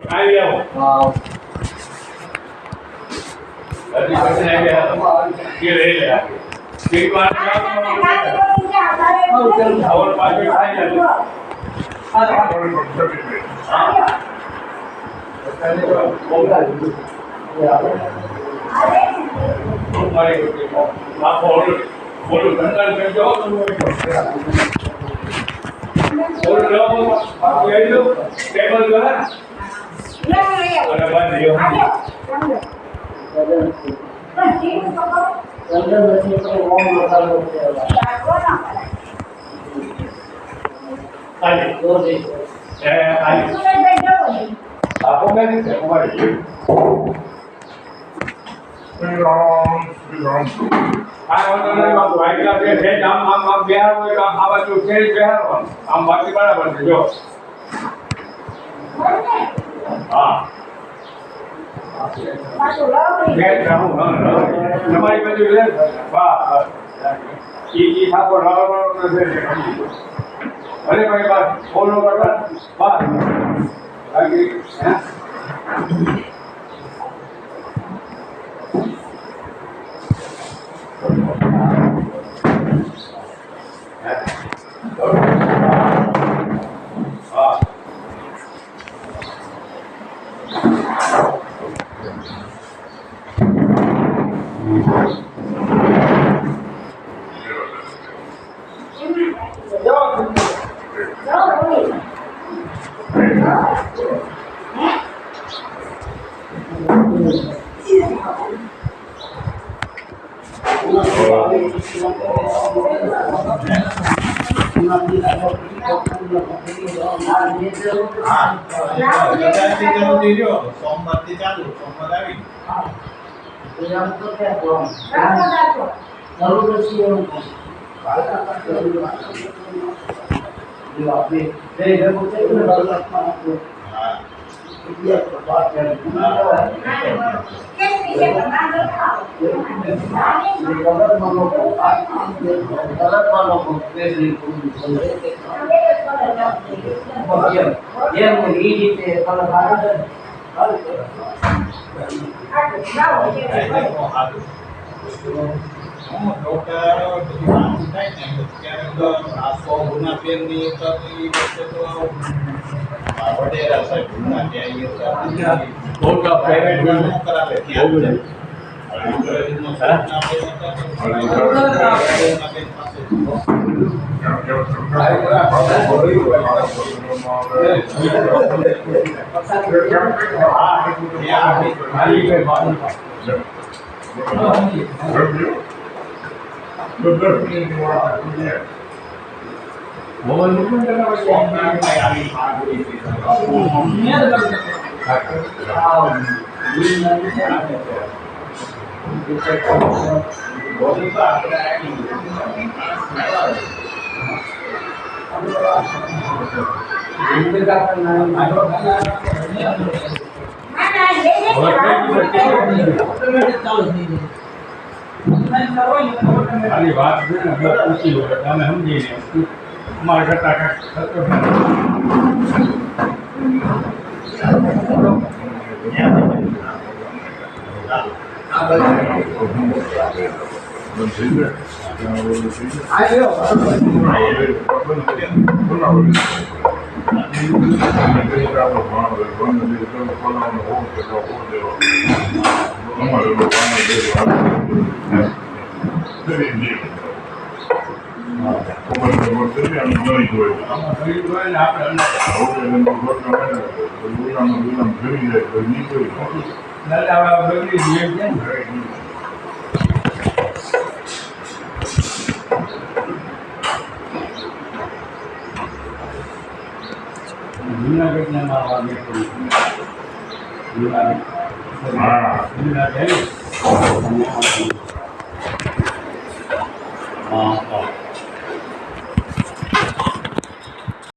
આવી આવો હજી પછી આવી આવો કે રહી લે એક વાર આવર પાસે ખાઈ લે બોલો ધંધા કરજો ટેબલ કરે અને બાંધી આપો મેં તમારી તમારી બાજુ લે ઠાકોર અરે ભાઈ બસ ફોલો કરતા બસ બાકી સોમવારથી ચાલુ સોમવાર આવી ખાલી વાત પૂછી લો તમે સમજીને અમારે કરતા જૂનાગઢ